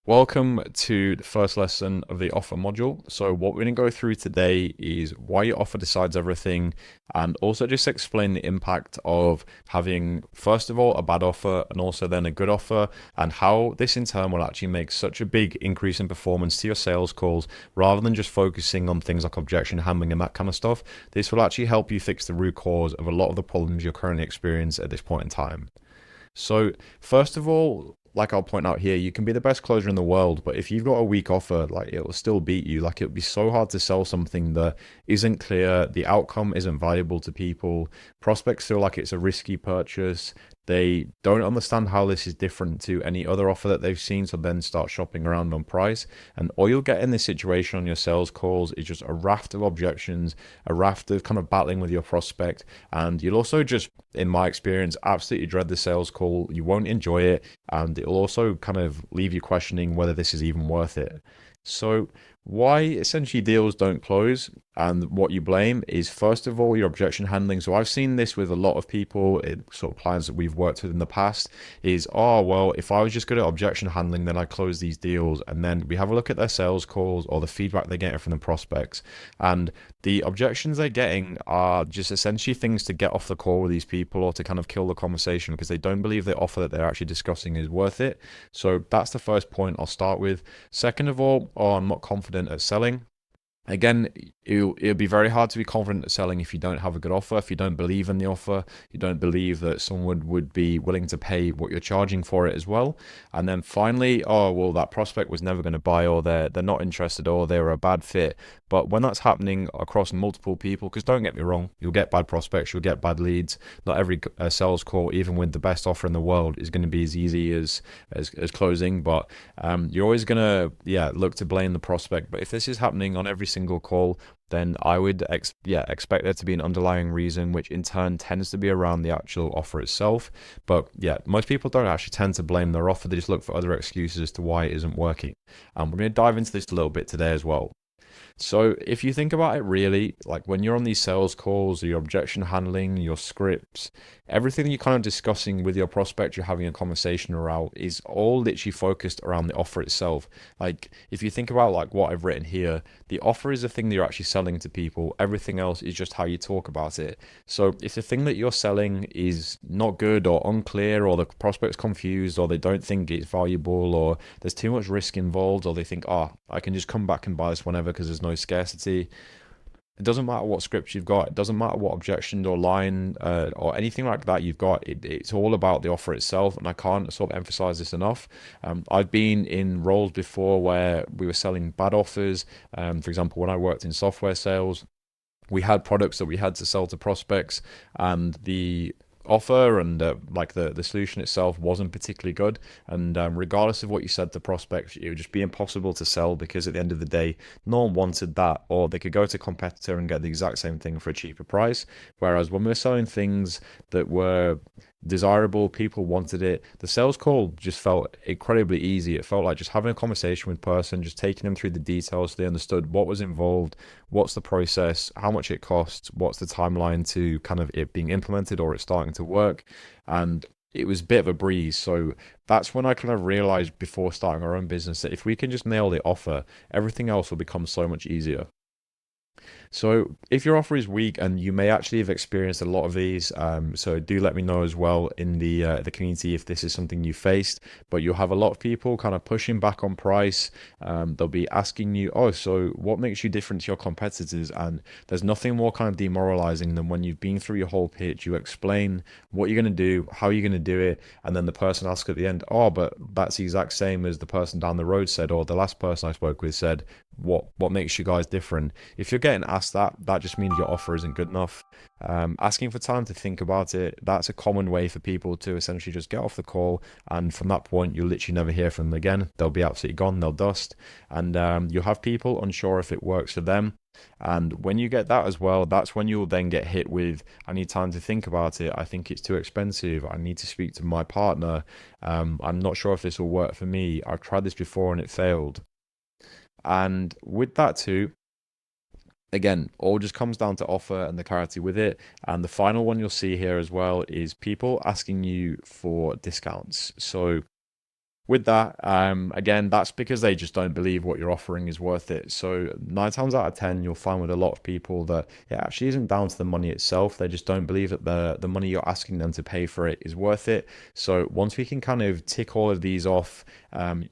Welcome to the first lesson of the offer module. So what we're going to go through today is why your offer decides everything, and also just explain the impact of having, first of all, a bad offer and also then a good offer, and how this in turn will actually make such a big increase in performance to your sales calls rather than just focusing on things like objection handling and that kind of stuff. This will actually help you fix the root cause of a lot of the problems you're currently experiencing at this point in time. So, first of all, like I'll point out here, you can be the best closer in the world, but if you've got a weak offer, like it will still beat you. Like it would be so hard to sell something that isn't clear, the outcome isn't valuable to people. Prospects feel like it's a risky purchase. They don't understand how this is different to any other offer that they've seen, so then start shopping around on price. And all you'll get in this situation on your sales calls is just a raft of objections, a raft of kind of battling with your prospect. And you'll also just, in my experience, absolutely dread the sales call. You won't enjoy it, and it'll also kind of leave you questioning whether this is even worth it. So, why essentially deals don't close and what you blame is, first of all, your objection handling. So I've seen this with a lot of people, sort of clients that we've worked with in the past, is, oh, well, if I was just good at objection handling, then I close these deals. And then we have a look at their sales calls or the feedback they're getting from the prospects. And the objections they're getting are just essentially things to get off the call with these people or to kind of kill the conversation because they don't believe the offer that they're actually discussing is worth it. So that's the first point I'll start with. Second of all, oh, I'm not confident at selling. Again, it'll be very hard to be confident at selling if you don't have a good offer, if you don't believe in the offer, you don't believe that someone would be willing to pay what you're charging for it as well. And then finally, oh well, that prospect was never going to buy, or they're not interested, or they're a bad fit. But when that's happening across multiple people, because don't get me wrong, you'll get bad prospects, you'll get bad leads. Not every sales call, even with the best offer in the world, is going to be as easy as closing. But you're always going to look to blame the prospect. But if this is happening on every single call, then I would expect there to be an underlying reason, which in turn tends to be around the actual offer itself. But yeah, most people don't actually tend to blame their offer; they just look for other excuses as to why it isn't working. And we're going to dive into this a little bit today as well. So if you think about it really, like when you're on these sales calls, your objection handling, your scripts, everything you're kind of discussing with your prospect, you're having a conversation around is all literally focused around the offer itself. Like if you think about like what I've written here, the offer is the thing that you're actually selling to people. Everything else is just how you talk about it. So if the thing that you're selling is not good or unclear, or the prospect's confused, or they don't think it's valuable, or there's too much risk involved, or they think, oh, I can just come back and buy this whenever because there's no scarcity. It doesn't matter what script you've got. It doesn't matter what objection or line or anything like that you've got. It's all about the offer itself, and I can't sort of emphasize this enough. I've been in roles before where we were selling bad offers. For example, when I worked in software sales, we had products that we had to sell to prospects, and the offer and like the solution itself wasn't particularly good. And regardless of what you said to prospects, it would just be impossible to sell because at the end of the day, no one wanted that, or they could go to a competitor and get the exact same thing for a cheaper price. Whereas when we're selling things that were desirable, people wanted it, the sales call just felt incredibly easy. It felt like just having a conversation with a person, just taking them through the details so they understood what was involved, what's the process, how much it costs, what's the timeline to kind of it being implemented or it starting to work. And it was a bit of a breeze. So that's when I kind of realized before starting our own business that if we can just nail the offer, everything else will become so much easier. So if your offer is weak, and you may actually have experienced a lot of these, so do let me know as well in the community if this is something you faced. But you'll have a lot of people kind of pushing back on price. They'll be asking you, oh, so what makes you different to your competitors? And there's nothing more kind of demoralizing than when you've been through your whole pitch, you explain what you're going to do, how you're going to do it, and then the person asks at the end, oh, but that's the exact same as the person down the road said, or the last person I spoke with said. What makes you guys different? If you're getting asked that, that just means your offer isn't good enough. Asking for time to think about it, that's a common way for people to essentially just get off the call, and from that point you'll literally never hear from them again. They'll be absolutely gone, they'll dust. And you'll have people unsure if it works for them. And when you get that as well, that's when you'll then get hit with, I need time to think about it, I think it's too expensive, I need to speak to my partner, I'm not sure if this will work for me, I've tried this before and it failed. And with that too, again, all just comes down to offer and the clarity with it. And the final one you'll see here as well is people asking you for discounts. So With that, again, that's because they just don't believe what you're offering is worth it. So 9 times out of 10, you'll find with a lot of people that it actually isn't down to the money itself. They just don't believe that the money you're asking them to pay for it is worth it. So once we can kind of tick all of these off,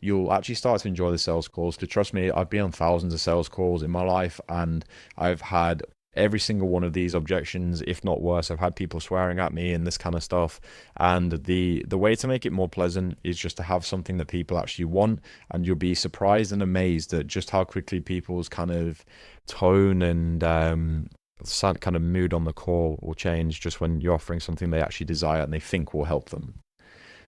you'll actually start to enjoy the sales calls. Because trust me, I've been on thousands of sales calls in my life, and I've had every single one of these objections, if not worse. I've had people swearing at me and this kind of stuff. And the way to make it more pleasant is just to have something that people actually want, and you'll be surprised and amazed at just how quickly people's kind of tone and kind of mood on the call will change just when you're offering something they actually desire and they think will help them.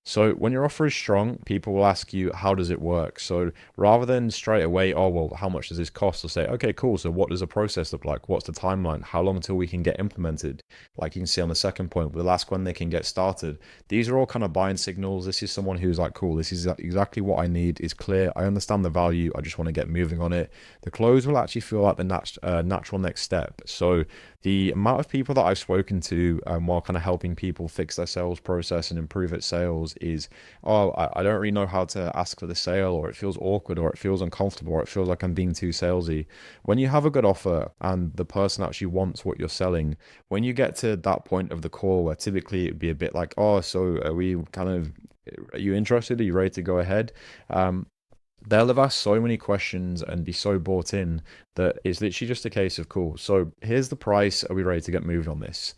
So when your offer is strong, people will ask you, how does it work? So rather than straight away, oh, well, how much does this cost? They'll say, okay, cool. So what does the process look like? What's the timeline? How long until we can get implemented? Like you can see on the second point, we'll ask when they can get started. These are all kind of buying signals. This is someone who's like, cool, this is exactly what I need. It's clear. I understand the value. I just want to get moving on it. The close will actually feel like the natural next step. So the amount of people that I've spoken to while kind of helping people fix their sales process and improve its sales is, oh, I don't really know how to ask for the sale, or it feels awkward, or it feels uncomfortable, or it feels like I'm being too salesy. When you have a good offer and the person actually wants what you're selling, when you get to that point of the call where typically it'd be a bit like, oh, so are we kind of, are you interested? Are you ready to go ahead? Um, they'll have asked so many questions and be so bought in that it's literally just a case of cool. So here's the price. Are we ready to get moved on this?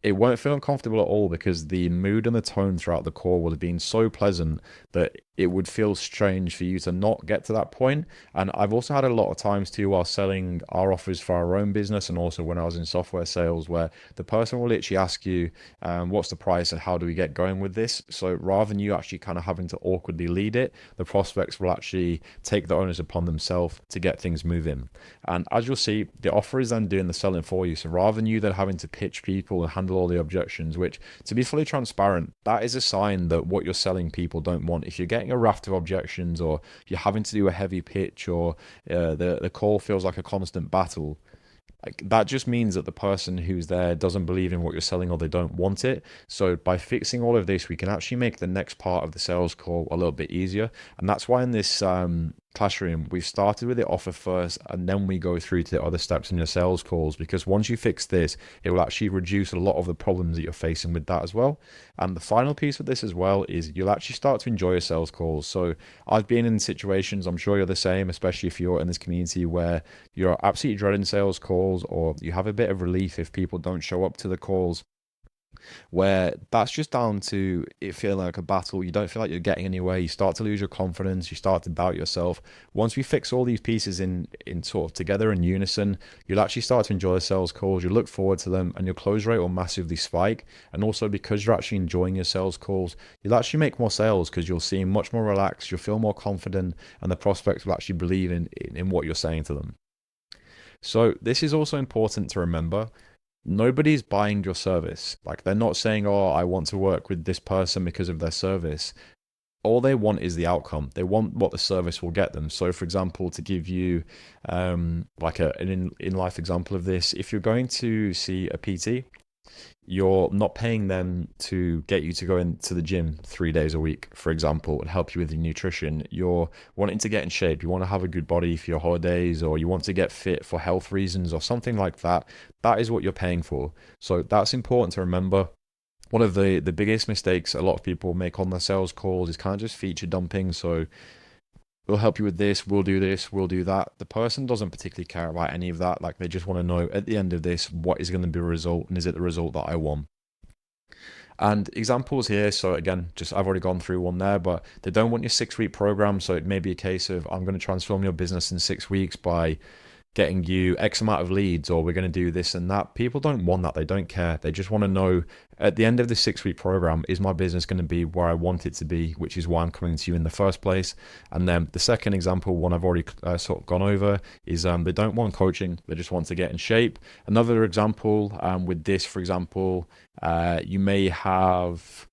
It won't feel uncomfortable at all because the mood and the tone throughout the call would have been so pleasant that it would feel strange for you to not get to that point. And I've also had a lot of times too while selling our offers for our own business, and also when I was in software sales, where the person will literally ask you, what's the price and how do we get going with this? So rather than you actually kind of having to awkwardly lead it, the prospects will actually take the onus upon themselves to get things moving. And as you'll see, the offer is then doing the selling for you. So rather than you then having to pitch people and handle all the objections, which to be fully transparent, that is a sign that what you're selling people don't want. If you're getting a raft of objections, or you're having to do a heavy pitch, or the call feels like a constant battle, like that just means that the person who's there doesn't believe in what you're selling, or they don't want it. So by fixing all of this, we can actually make the next part of the sales call a little bit easier. And that's why in this classroom, we've started with the offer first, and then we go through to the other steps in your sales calls, because once you fix this, it will actually reduce a lot of the problems that you're facing with that as well. And the final piece with this as well is you'll actually start to enjoy your sales calls. So I've been in situations, I'm sure you're the same, especially if you're in this community, where you're absolutely dreading sales calls, or you have a bit of relief if people don't show up to the calls, where that's just down to it feeling like a battle. You don't feel like you're getting anywhere. You start to lose your confidence. You start to doubt yourself. Once we fix all these pieces in sort of together in unison, you'll actually start to enjoy the sales calls. You look forward to them, and your close rate will massively spike. And also, because you're actually enjoying your sales calls, you'll actually make more sales because you'll seem much more relaxed. You'll feel more confident, and the prospects will actually believe in what you're saying to them. So this is also important to remember. Nobody's buying your service. Like, they're not saying, "Oh, I want to work with this person because of their service." All they want is the outcome. They want what the service will get them. So, for example, to give you like an in life example of this, if you're going to see a PT, you're not paying them to get you to go into the gym 3 days a week, for example, and help you with your nutrition. You're wanting to get in shape. You want to have a good body for your holidays, or you want to get fit for health reasons, or something like that. That is what you're paying for. So that's important to remember. One of the biggest mistakes a lot of people make on their sales calls is kind of just feature dumping. So we'll help you with this, we'll do that. The person doesn't particularly care about any of that. Like, they just want to know at the end of this, what is going to be a result, and is it the result that I want? And examples here, so again, just I've already gone through one there, but they don't want your 6 week program. So it may be a case of, I'm going to transform your business in 6 weeks by getting you X amount of leads, or we're going to do this and that. People don't want that. They don't care. They just want to know at the end of the 6 week program, is my business going to be where I want it to be, which is why I'm coming to you in the first place. And then the second example, one I've already sort of gone over, is they don't want coaching. They just want to get in shape. Another example with this, for example, you may have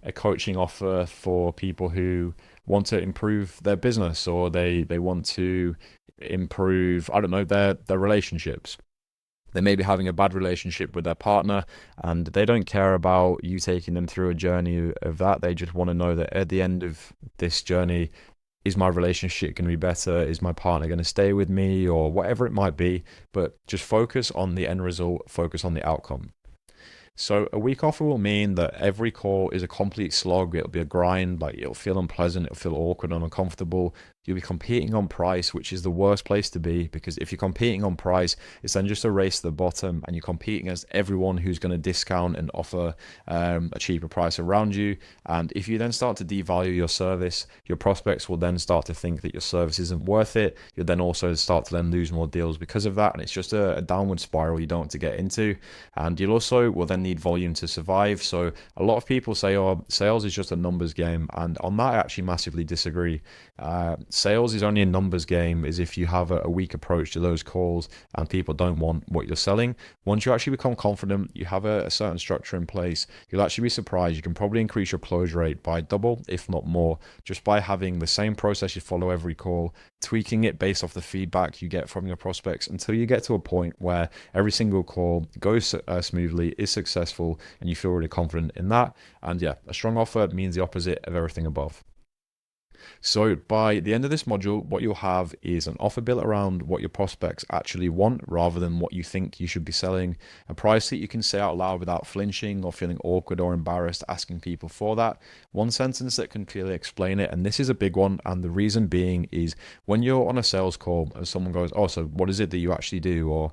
a coaching offer for people who want to improve their business, or they want to improve, I don't know, their relationships. They may be having a bad relationship with their partner and they don't care about you taking them through a journey of that. They just want to know that at the end of this journey, is my relationship going to be better? Is my partner going to stay with me, or whatever it might be? But just focus on the end result, focus on the outcome. So a weak offer will mean that every call is a complete slog. It'll be a grind, like it'll feel unpleasant, it'll feel awkward and uncomfortable. You'll be competing on price, which is the worst place to be, because if you're competing on price, it's then just a race to the bottom and you're competing against everyone who's going to discount and offer a cheaper price around you. And if you then start to devalue your service, your prospects will then start to think that your service isn't worth it. You'll then also start to then lose more deals because of that. And it's just a downward spiral you don't want to get into. And you'll also will then need volume to survive. So a lot of people say, oh, sales is just a numbers game. And on that, I actually massively disagree. Sales is only a numbers game is if you have a weak approach to those calls and people don't want what you're selling. Once you actually become confident, you have a certain structure in place, you'll actually be surprised. You can probably increase your close rate by double, if not more, just by having the same process you follow every call, tweaking it based off the feedback you get from your prospects until you get to a point where every single call goes smoothly, is successful, and you feel really confident in that. And yeah, a strong offer means the opposite of everything above. So by the end of this module, what you'll have is an offer built around what your prospects actually want rather than what you think you should be selling, a price that you can say out loud without flinching or feeling awkward or embarrassed asking people for that, one sentence that can clearly explain it. And this is a big one. And the reason being is when you're on a sales call and someone goes, oh, so what is it that you actually do? Or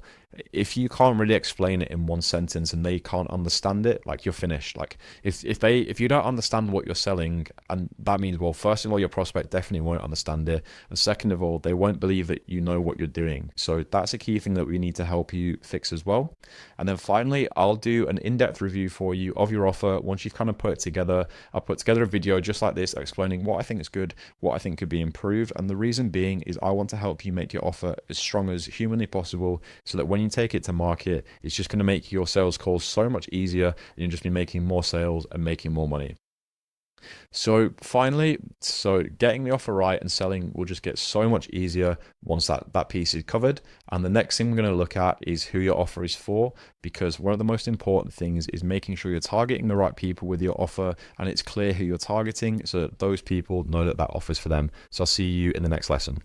if you can't really explain it in one sentence and they can't understand it, like you're finished. Like if you don't understand what you're selling, and that means, well, first of all, your prospect definitely won't understand it, and second of all, they won't believe that you know what you're doing. So that's a key thing that we need to help you fix as well. And then finally, I'll do an in-depth review for you of your offer once you've kind of put it together. I'll put together a video just like this explaining what I think is good, what I think could be improved, and the reason being is I want to help you make your offer as strong as humanly possible so that when you take it to market, it's just going to make your sales calls so much easier and you'll just be making more sales and making more money. So finally, getting the offer right and selling will just get so much easier once that piece is covered. And the next thing we're going to look at is who your offer is for, because one of the most important things is making sure you're targeting the right people with your offer and it's clear who you're targeting so that those people know that offer is for them. So I'll see you in the next lesson.